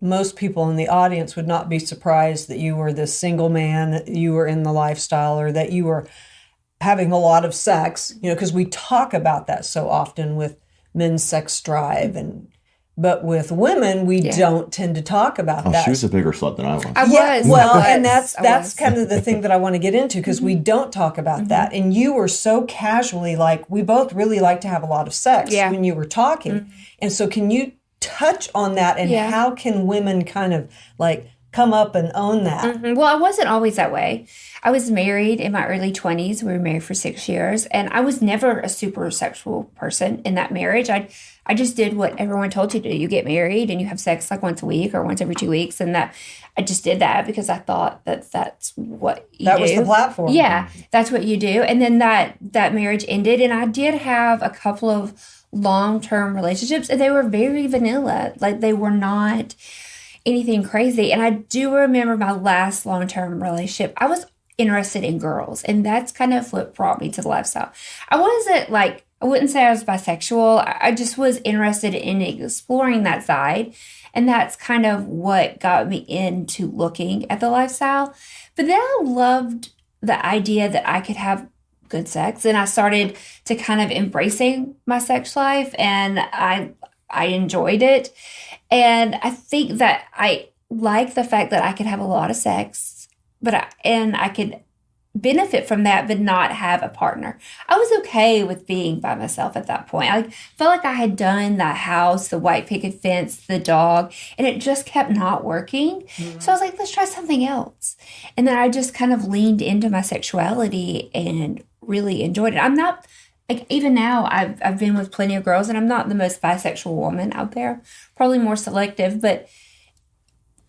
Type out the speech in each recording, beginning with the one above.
most people in the audience would not be surprised that you were this single man, that you were in the lifestyle, or that you were having a lot of sex, because we talk about that so often with men's sex drive, but with women, we don't tend to talk about that. She was a bigger slut than I was. And that's kind of the thing that I want to get into, because we don't talk about that. And you were so casually like, we both really like to have a lot of sex when you were talking. And so can you touch on that, and how can women kind of like come up and own that? Well, I wasn't always that way. I was married in my early 20s. We were married for 6 years, and I was never a super sexual person in that marriage. I just did what everyone told you to do. You get married and you have sex like once a week or once every 2 weeks, and that I just did that because I thought that's what you do. That was the platform. Yeah, that's what you do. And then that marriage ended, and I did have a couple of long-term relationships, and they were very vanilla. Like, they were not anything crazy. And I do remember my last long-term relationship. I was interested in girls, and that's kind of what brought me to the lifestyle. I wouldn't say I was bisexual. I just was interested in exploring that side, and that's kind of what got me into looking at the lifestyle. But then I loved the idea that I could have good sex, and I started to kind of embracing my sex life, and I enjoyed it. And I think that I like the fact that I could have a lot of sex, and I could benefit from that, but not have a partner. I was okay with being by myself at that point. I felt like I had done the house, the white picket fence, the dog, and it just kept not working. So I was like, let's try something else. And then I just kind of leaned into my sexuality and really enjoyed it. I'm not, like, even now, I've been with plenty of girls, and I'm not the most bisexual woman out there, probably more selective, but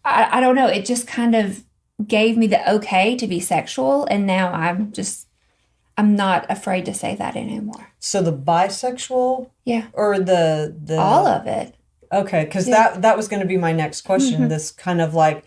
I don't know. It just kind of gave me the okay to be sexual, and now I'm not afraid to say that anymore. So the bisexual? Yeah. Or the all of it. Okay, because that was going to be my next question. This kind of like,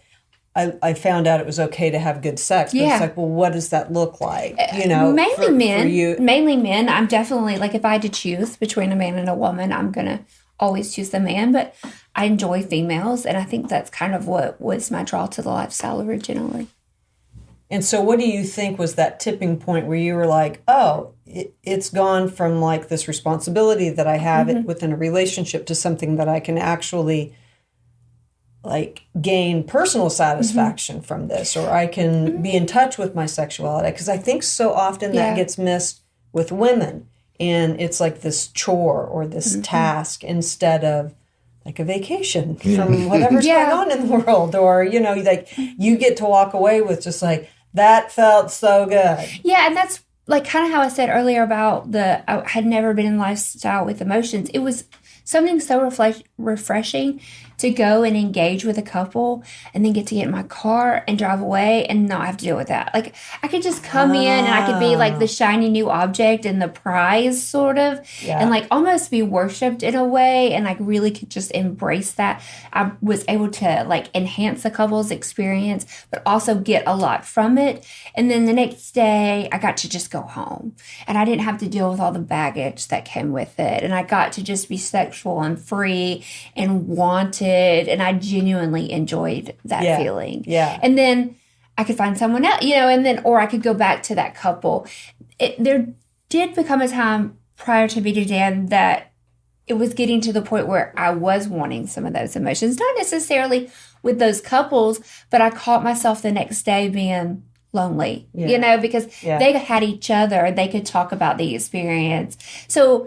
I found out it was okay to have good sex. But it's like, well, what does that look like? Mainly men. For you. Mainly men. I'm definitely, like, if I had to choose between a man and a woman, I'm going to always choose the man. But I enjoy females, and I think that's kind of what was my draw to the lifestyle originally. And so what do you think was that tipping point where you were like, oh, it's gone from like this responsibility that I have within a relationship to something that I can actually like gain personal satisfaction from this, or I can be in touch with my sexuality? Because I think so often that gets missed with women, and it's like this chore or this task instead of like a vacation from whatever's going on in the world, or, like you get to walk away with just like, that felt so good. Yeah, and that's like kind of how I said earlier about I had never been in lifestyle with emotions. It was something so refreshing to go and engage with a couple and then get to get in my car and drive away and not have to deal with that. Like, I could just come in and I could be like the shiny new object and the prize, sort of, and like almost be worshipped in a way, and like really could just embrace that. I was able to like enhance the couple's experience, but also get a lot from it. And then the next day I got to just go home, and I didn't have to deal with all the baggage that came with it. And I got to just be sexual and free and wanted, and I genuinely enjoyed that feeling. Yeah. And then I could find someone else, or I could go back to that couple. There did become a time prior to meeting Dan that it was getting to the point where I was wanting some of those emotions, not necessarily with those couples, but I caught myself the next day being lonely, because they had each other. They could talk about the experience. So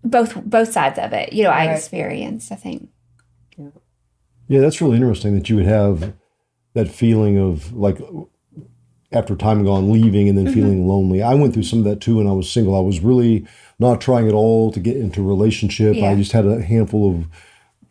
both sides of it, I experienced, I think. Yeah, that's really interesting that you would have that feeling of like after time gone, leaving and then feeling lonely. I went through some of that too when I was single. I was really not trying at all to get into a relationship. I just had a handful of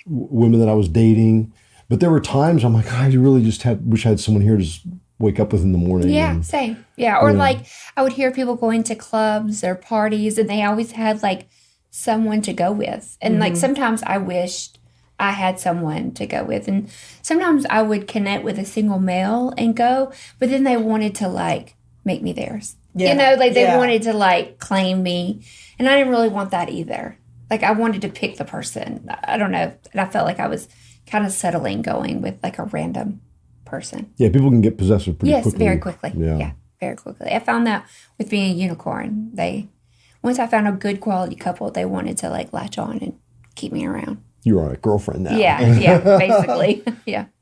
women that I was dating. But there were times I'm like, I really just wish I had someone here to just wake up with in the morning. Yeah, same. Yeah, or like I would hear people going to clubs or parties, and they always had like someone to go with. And like sometimes I wished I had someone to go with. And sometimes I would connect with a single male and go, but then they wanted to like make me theirs. Yeah. They wanted to like claim me. And I didn't really want that either. Like, I wanted to pick the person. I don't know. And I felt like I was kind of settling going with like a random person. Yeah, people can get possessive pretty quickly. Yes, very quickly. Yeah, very quickly. I found that with being a unicorn. Once I found a good quality couple, they wanted to like latch on and keep me around. You're our girlfriend now. Yeah, basically. Yeah.